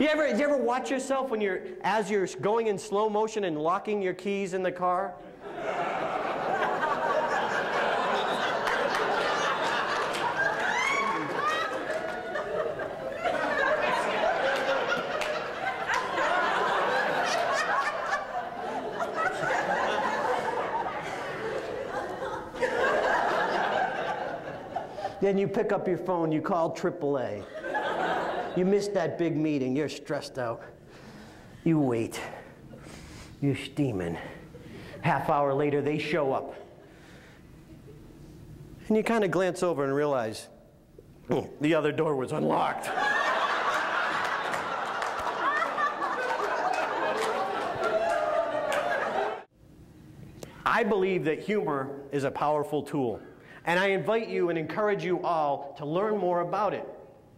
You ever watch yourself when as you're going in slow motion and locking your keys in the car? Then you pick up your phone, you call AAA. You missed that big meeting, you're stressed out. You wait. You're steaming. Half hour later, they show up. And you kind of glance over and realize, the other door was unlocked. I believe that humor is a powerful tool. And I invite you and encourage you all to learn more about it.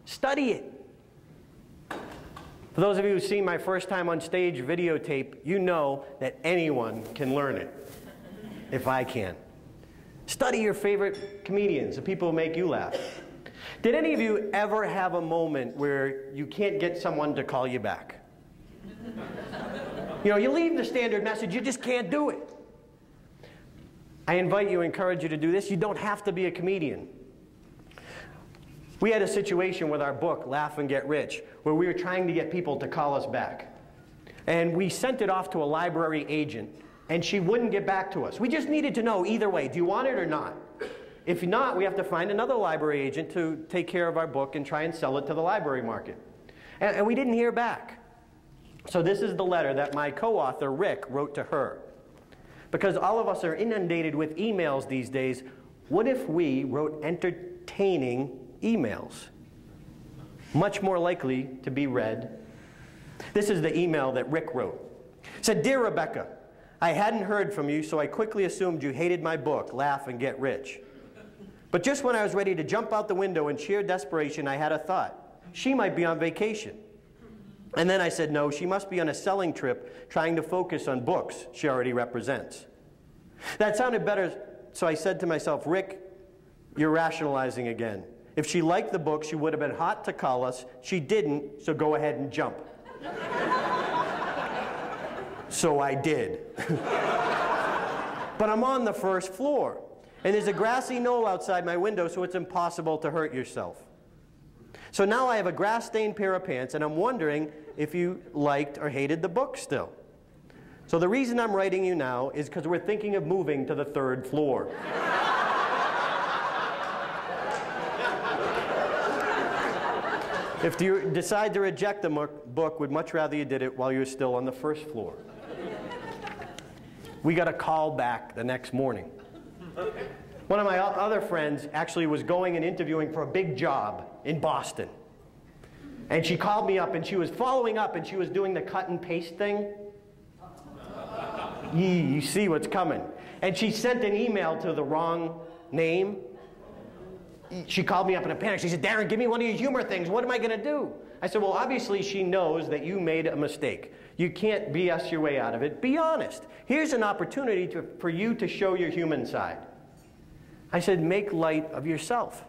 Study it. For those of you who've seen my first time on stage videotape, you know that anyone can learn it, if I can. Study your favorite comedians, the people who make you laugh. Did any of you ever have a moment where you can't get someone to call you back? You know, you leave the standard message, you just can't do it. I invite you, encourage you to do this. You don't have to be a comedian. We had a situation with our book, Laugh and Get Rich, where we were trying to get people to call us back. And we sent it off to a library agent, and she wouldn't get back to us. We just needed to know either way, do you want it or not? If not, we have to find another library agent to take care of our book and try and sell it to the library market. And we didn't hear back. So this is the letter that my co-author, Rick, wrote to her. Because all of us are inundated with emails these days, what if we wrote entertaining emails? Much more likely to be read. This is the email that Rick wrote. It said, "Dear Rebecca, I hadn't heard from you, so I quickly assumed you hated my book, Laugh and Get Rich. But just when I was ready to jump out the window in sheer desperation, I had a thought. She might be on vacation. And then I said, no, she must be on a selling trip trying to focus on books she already represents. That sounded better, so I said to myself, Rick, you're rationalizing again. If she liked the book, she would have been hot to call us. She didn't, so go ahead and jump." So I did. But I'm on the first floor, and there's a grassy knoll outside my window, so it's impossible to hurt yourself. So now I have a grass-stained pair of pants, and I'm wondering if you liked or hated the book still. So the reason I'm writing you now is because we're thinking of moving to the 3rd floor. If you decide to reject the book, we'd much rather you did it while you were still on the 1st floor. We got a call back the next morning. One of my other friends actually was going and interviewing for a big job in Boston. And she called me up, and she was following up, and she was doing the cut and paste thing. You see what's coming. And she sent an email to the wrong name. She called me up in a panic. She said, Darren, give me one of your humor things. What am I going to do? I said, well, obviously she knows that you made a mistake. You can't BS your way out of it. Be honest. Here's an opportunity for you to show your human side. I said, make light of yourself.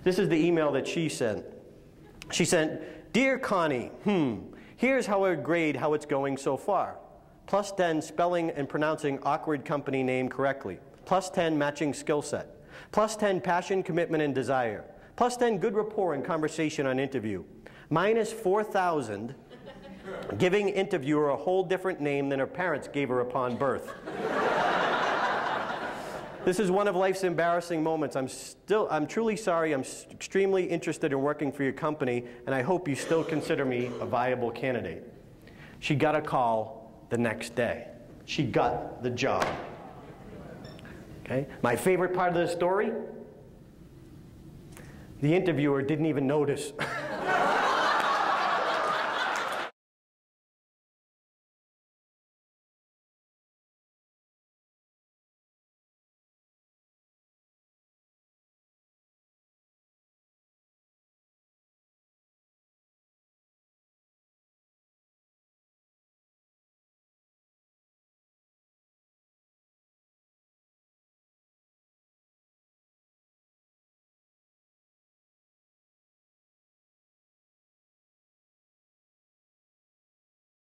This is the email that she sent. She sent, Dear Connie, here's how I would grade how it's going so far. +10 spelling and pronouncing awkward company name correctly. +10 matching skill set. +10 passion, commitment, and desire. +10 good rapport and conversation on interview. -4,000 giving interviewer a whole different name than her parents gave her upon birth. This is one of life's embarrassing moments. I'm truly sorry. I'm extremely interested in working for your company, and I hope you still consider me a viable candidate. She got a call the next day. She got the job. Okay? My favorite part of the story? The interviewer didn't even notice.